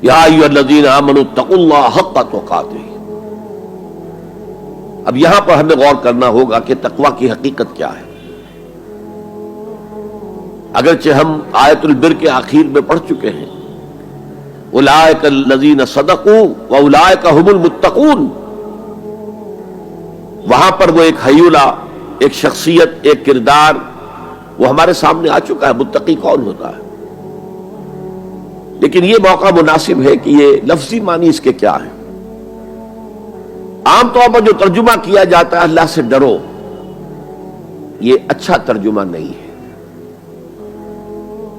یا ایھا الذین آمنوا اتقوا اللہ حق تقاتہ۔ اب یہاں پر ہمیں غور کرنا ہوگا کہ تقوی کی حقیقت کیا ہے۔ اگرچہ ہم آیت البر کے آخر میں پڑھ چکے ہیں اولئک الذین صدقوا واولئک هم المتقون، وہاں پر وہ ایک حیولہ، ایک شخصیت، ایک کردار وہ ہمارے سامنے آ چکا ہے، متقی کون ہوتا ہے۔ لیکن یہ موقع مناسب ہے کہ یہ لفظی معنی اس کے کیا ہے۔ عام طور پر جو ترجمہ کیا جاتا ہے اللہ سے ڈرو، یہ اچھا ترجمہ نہیں ہے،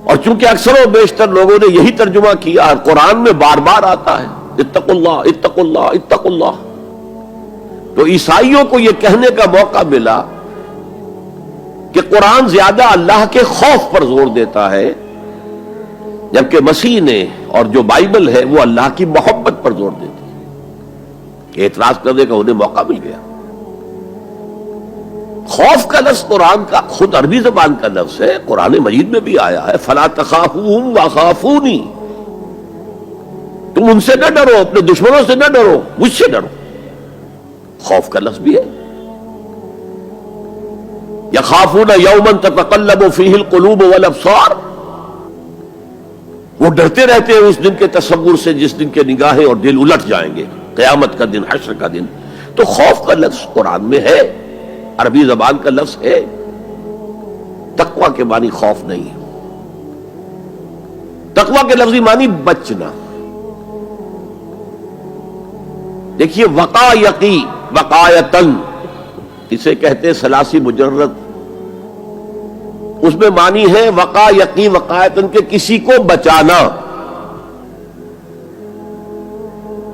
اور چونکہ اکثر و بیشتر لوگوں نے یہی ترجمہ کیا اور قرآن میں بار بار آتا ہے اتقوا اللہ اتقوا اللہ اتقوا اللہ، تو عیسائیوں کو یہ کہنے کا موقع ملا کہ قرآن زیادہ اللہ کے خوف پر زور دیتا ہے، جبکہ مسیح نے اور جو بائبل ہے وہ اللہ کی محبت پر زور دیتی ہے۔ اعتراض کرنے کا انہیں موقع مل گیا۔ خوف کا لفظ قرآن کا خود عربی زبان کا لفظ ہے، قرآن مجید میں بھی آیا ہے فلا تخافوہم وخافونی، تم ان سے نہ ڈرو، اپنے دشمنوں سے نہ ڈرو، مجھ سے ڈرو۔ خوف کا لفظ بھی ہے۔ یخافون یوما تتقلب فیہ القلوب والابصار، وہ ڈرتے رہتے ہیں اس دن کے تصور سے جس دن کے نگاہیں اور دل الٹ جائیں گے، قیامت کا دن، حشر کا دن۔ تو خوف کا لفظ قرآن میں ہے، عربی زبان کا لفظ ہے۔ تقوی کے معنی خوف نہیں ہے، تقوی کے لفظی معنی بچنا۔ دیکھیے وقا یقی وقایتن، اسے کہتے ہیں ثلاثی مجرد، اس میں معنی ہے وقا یقی وقایتن کے کسی کو بچانا۔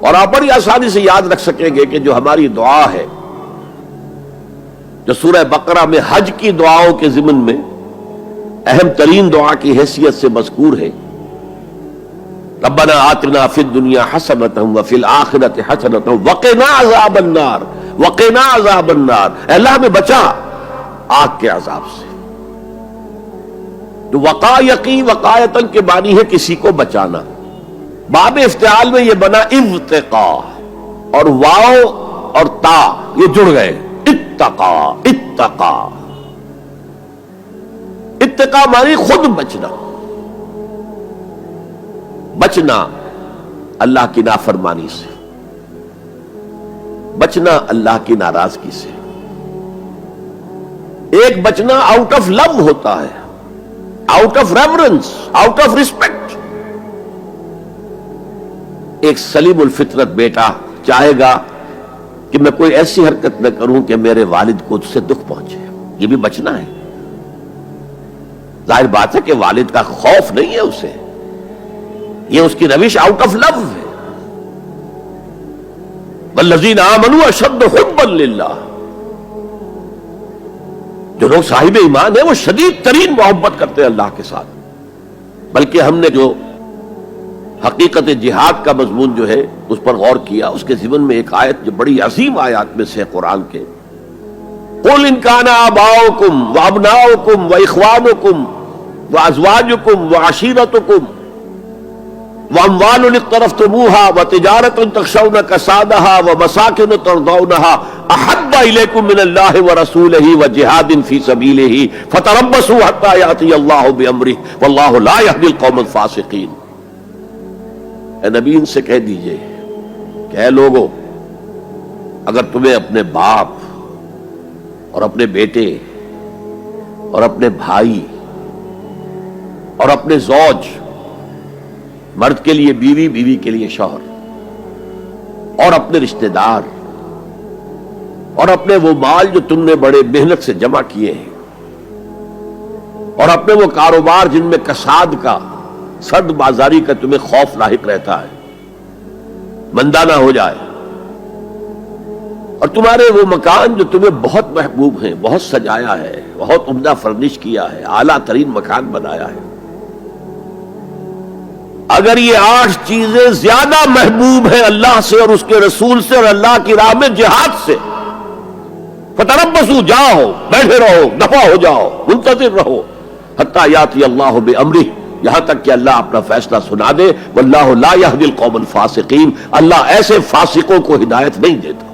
اور آپ بڑی آسانی سے یاد رکھ سکیں گے کہ جو ہماری دعا ہے، جو سورہ بقرہ میں حج کی دعاؤں کے ضمن میں اہم ترین دعا کی حیثیت سے مذکور ہے، ربنا آتنا فی الدنیا حسنۃ وفی الآخرۃ حسنۃ وقنا عذاب النار، وقنا عذاب النار، اے اللہ ہمیں بچا آگ کے عذاب سے۔ تو وقا یقی وقایتن کے معنی ہے کسی کو بچانا۔ باب افتعال میں یہ بنا اتقا، اور واو اور تا یہ جڑ گئے، اتقا اتقا۔ اتقا معنی خود بچنا، بچنا اللہ کی نافرمانی سے، بچنا اللہ کی ناراضگی سے۔ ایک بچنا آؤٹ آف لو ہوتا ہے، out of reverence, out of respect. ایک سلیم الفطرت بیٹا چاہے گا کہ میں کوئی ایسی حرکت نہ کروں کہ میرے والد کو اس سے دکھ پہنچے، یہ بھی بچنا ہے۔ ظاہر بات ہے کہ والد کا خوف نہیں ہے اسے، یہ اس کی روش آؤٹ آف لو ہے۔ والذین آمنوا اشد حبا للہ، جو لوگ صاحب ایمان ہیں وہ شدید ترین محبت کرتے ہیں اللہ کے ساتھ۔ بلکہ ہم نے جو حقیقت جہاد کا مضمون جو ہے اس پر غور کیا، اس کے ضمن میں ایک آیت جو بڑی عظیم آیات میں سے قرآن کے، قُلْ إِنْ كَانَ آبَاؤُكُمْ وَأَبْنَاؤُكُمْ وَإِخْوَانُكُمْ وَأَزْوَاجُكُمْ وَعَشِيرَتُكُمْ وَأَمْوَالٌ اقْتَرَفْتُمُوهَا وَتِجَارَةٌ تَخْشَوْنَ كَسَادَهَا وَمَسَاكِنُ تَرْضَوْنَهَا أَحَبَّ إِلَيْكُم مِّنَ اللَّهِ وَرَسُولِهِ وَجِهَادٍ فِي سَبِيلِهِ فَتَرَبَّصُوا حَتَّىٰ يَأْتِيَ اللَّهُ بِأَمْرِهِ وَاللَّهُ لَا يَهْدِي الْقَوْمَ الْفَاسِقِينَ۔ اے نبی ان سے کہہ دیجئے کہ اے لوگو، اگر تمہیں اپنے باپ اور اپنے بیٹے اور اپنے بھائی اور اپنے زوج، مرد کے لیے بیوی، بیوی کے لیے شوہر، اور اپنے رشتہ دار اور اپنے وہ مال جو تم نے بڑے محنت سے جمع کیے ہیں، اور اپنے وہ کاروبار جن میں کساد کا، سرد بازاری کا تمہیں خوف لاحق رہتا ہے، مندہ نہ ہو جائے، اور تمہارے وہ مکان جو تمہیں بہت محبوب ہیں، بہت سجایا ہے، بہت عمدہ فرنش کیا ہے، اعلیٰ ترین مکان بنایا ہے، اگر یہ 8 چیزیں زیادہ محبوب ہیں اللہ سے اور اس کے رسول سے اور اللہ کی راہ میں جہاد سے، فتربصوا، جاؤ، بیٹھے رہو، دفع ہو جاؤ، منتظر رہو، حتی یاتی اللہ بامرہ، یہاں تک کہ اللہ اپنا فیصلہ سنا دے. واللہ لا یہدی القوم الفاسقین، اللہ ایسے فاسقوں کو ہدایت نہیں دیتا.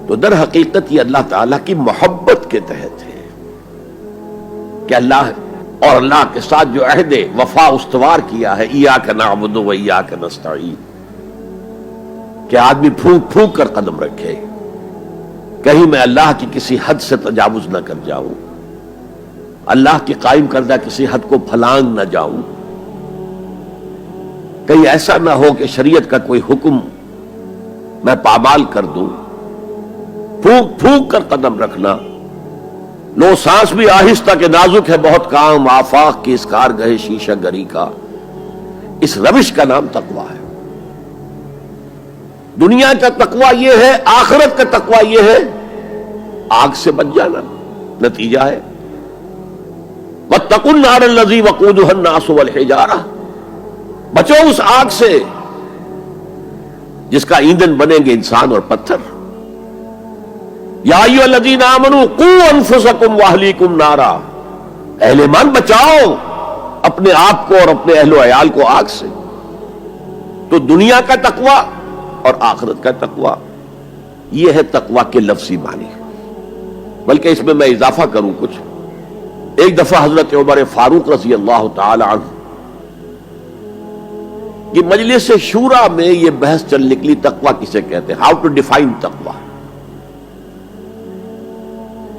تو در حقیقت یہ اللہ تعالیٰ کی محبت کے تحت ہے کہ اللہ اور اللہ کے ساتھ جو عہد وفا استوار کیا ہے، ایاک نعبد و ایاک نستعین، کہ آدمی پھونک پھونک کر قدم رکھے، کہیں میں اللہ کی کسی حد سے تجاوز نہ کر جاؤں، اللہ کی قائم کردہ کسی حد کو پھلانگ نہ جاؤں، کہیں ایسا نہ ہو کہ شریعت کا کوئی حکم میں پامال کر دوں. پھونک پھونک کر قدم رکھنا، لو سانس بھی آہستہ کہ نازک ہے بہت کام، آفاق کی اس کارگہ شیشہ گری کا، اس روش کا نام تقویٰ ہے. دنیا کا تقویٰ یہ ہے، آخرت کا تقویٰ یہ ہے آگ سے بچ جانا. نتیجہ ہے واتقوا النار الذی وقودها الناس والحجارہ، بچو اس آگ سے جس کا ایندھن بنیں گے انسان اور پتھر. یا ایھا الذین آمنوا قوا انفسکم واہلیکم نارا، اہل ایمان بچاؤ اپنے آپ کو اور اپنے اہل و عیال کو آگ سے. تو دنیا کا تقویٰ اور آخرت کا تقویٰ یہ ہے تقویٰ کے لفظی معنی. بلکہ اس میں اضافہ کروں کچھ. ایک دفعہ حضرت عمر فاروق رضی اللہ تعالی عنہ کی مجلس شورا میں یہ بحث چل نکلی، تقویٰ کسے کہتے ہیں، ہاؤ ٹو ڈیفائن تقویٰ.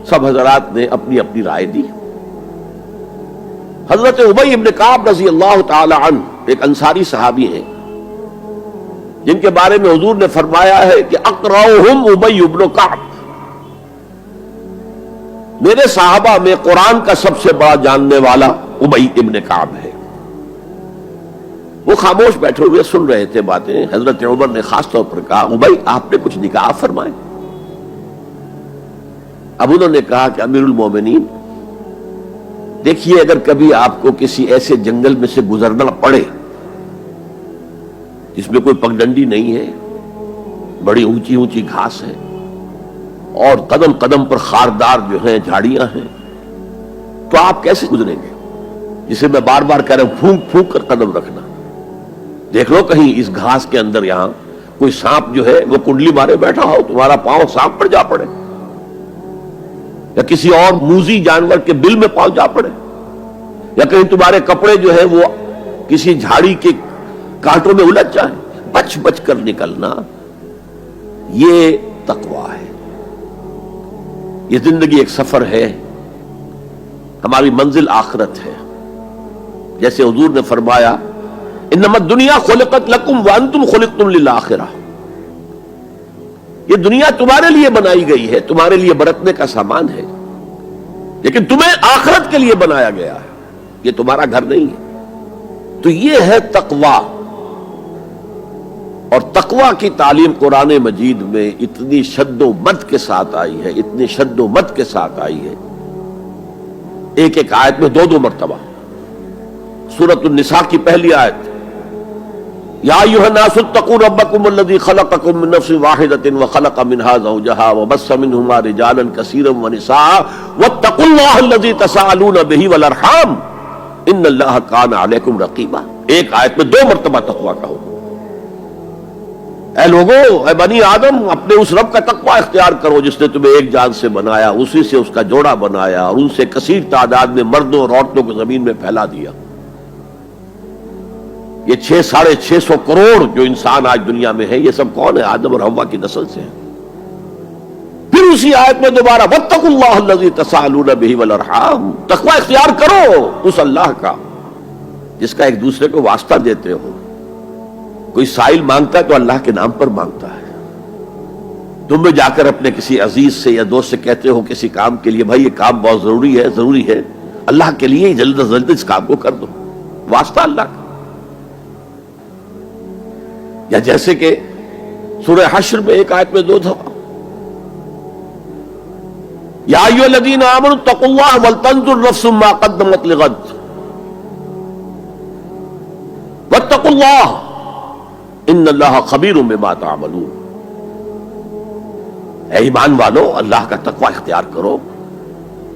سب حضرات نے اپنی اپنی رائے دی. حضرت ابی بن کعب رضی اللہ تعالی عنہ ایک انصاری صحابی ہیں جن کے بارے میں حضور نے فرمایا ہے کہ اقرؤہم ابی بن کعب، میرے صحابہ میں قرآن کا سب سے بڑا جاننے والا ابی ابن کعب ہے. وہ خاموش بیٹھے ہوئے سن رہے تھے باتیں. حضرت عمر نے خاص طور پر کہا ابی آپ نے کچھ نکاح فرمائے. اب انہوں نے کہا کہ امیر المومنین دیکھیے، اگر کبھی آپ کو کسی ایسے جنگل میں سے گزرنا پڑے جس میں کوئی پگڈنڈی نہیں ہے، بڑی اونچی اونچی گھاس ہے اور قدم قدم پر خاردار جو ہیں جھاڑیاں ہیں، تو آپ کیسے گزریں گے؟ جسے میں بار بار کہہ رہا ہوں پھونک پھونک کر قدم رکھنا. دیکھ لو کہیں اس گھاس کے اندر یہاں کوئی سانپ جو ہے وہ کنڈلی مارے بیٹھا ہو، تمہارا پاؤں سانپ پر جا پڑے، یا کسی اور موذی جانور کے بل میں پاؤں جا پڑے، یا کہیں تمہارے کپڑے جو ہے وہ کسی جھاڑی کے کانٹوں میں الجھ جائیں. بچ بچ کر نکلنا یہ تقویٰ ہے. یہ زندگی ایک سفر ہے، ہماری منزل آخرت ہے. جیسے حضور نے فرمایا انما الدنیا خلقت لکم وانتم خلقتم للآخرہ، یہ دنیا تمہارے لیے بنائی گئی ہے، تمہارے لیے برتنے کا سامان ہے، لیکن تمہیں آخرت کے لیے بنایا گیا ہے، یہ تمہارا گھر نہیں ہے. تو یہ ہے تقویٰ. اور تقویٰ کی تعلیم قرآن مجید میں اتنی شد و مد کے ساتھ آئی ہے، اتنی شد و مد کے ساتھ آئی ہے، ایک ایک آیت میں دو مرتبہ. سورۃ النساء کی پہلی آیت یا ایھا الناس اتقوا ربکم الذی خلقکم من نفس واحدۃ وخلق منها زوجها وبث منهما رجالا کثیرا ونساء واتقوا اللہ الذی تساءلون به والارحام ان اللہ کان علیکم رقیبا. ایک آیت میں دو مرتبہ تقویٰ کا حکم. اے لوگو، اے بنی آدم، اپنے اس رب کا تقویٰ اختیار کرو جس نے تمہیں ایک جان سے بنایا، اسی سے اس کا جوڑا بنایا اور ان سے کثیر تعداد میں مردوں اور عورتوں کو زمین میں پھیلا دیا. یہ 600-650 کروڑ جو انسان آج دنیا میں ہے، یہ سب کون ہے؟ آدم اور حوا کی نسل سے ہیں. پھر اسی آیت میں دوبارہ واتقوا اللہ الذی تساءلون به والارحام، تقویٰ اختیار کرو اس اللہ کا جس کا ایک دوسرے کو واسطہ دیتے ہو. کوئی سائل مانگتا ہے تو اللہ کے نام پر مانگتا ہے. تم بھی جا کر اپنے کسی عزیز سے یا دوست سے کہتے ہو کسی کام کے لیے بھائی یہ کام بہت ضروری ہے اللہ کے لیے جلد از جلد اس کام کو کر دو، واسطہ اللہ کا. یا جیسے کہ سورہ حشر میں ایک آیت میں دو دفعہ یا ایھا الذین آمنوا اتقوا اللہ ولتنظر نفس ما قدمت لغد واتقوا اللہ ان اللہ خبیر بما تعملون. اے ایمان والو، اللہ کا تقوی اختیار کرو،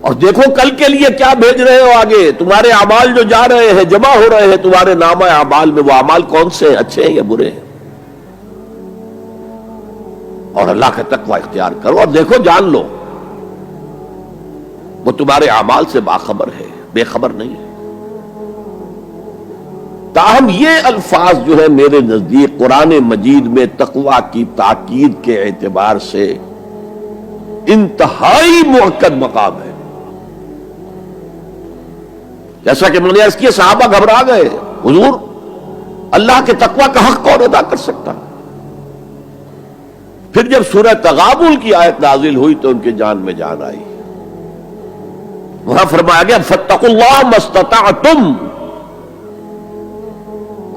اور دیکھو کل کے لیے کیا بھیج رہے ہو آگے. تمہارے اعمال جو جا رہے ہیں جمع ہو رہے ہیں تمہارے نامہ اعمال میں, وہ اعمال کون سے ہیں, اچھے ہیں یا برے ہیں؟ اور اللہ کا تقوی اختیار کرو اور دیکھو جان لو وہ تمہارے اعمال سے باخبر ہے, بے خبر نہیں ہے. تاہم یہ الفاظ جو ہے میرے نزدیک قرآن مجید میں تقوی کی تاکید کے اعتبار سے انتہائی مؤکد مقام ہے. جیسا کہ میں نے عرض کیا صحابہ گھبرا گئے, حضور اللہ کے تقوی کا حق کون ادا کر سکتا؟ پھر جب سورہ تغابن کی آیت نازل ہوئی تو ان کے جان میں جان آئی. وہاں فرمایا گیا فاتقوا اللہ ما استطعتم,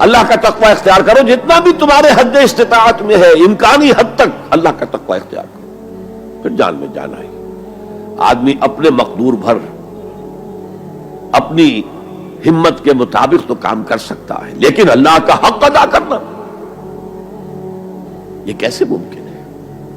اللہ کا تقوی اختیار کرو جتنا بھی تمہارے حد استطاعت میں ہے, امکانی حد تک اللہ کا تقوی اختیار کرو. پھر جان میں جان آئی. آدمی اپنے مقدور بھر اپنی ہمت کے مطابق تو کام کر سکتا ہے, لیکن اللہ کا حق ادا کرنا یہ کیسے ممکن ہے؟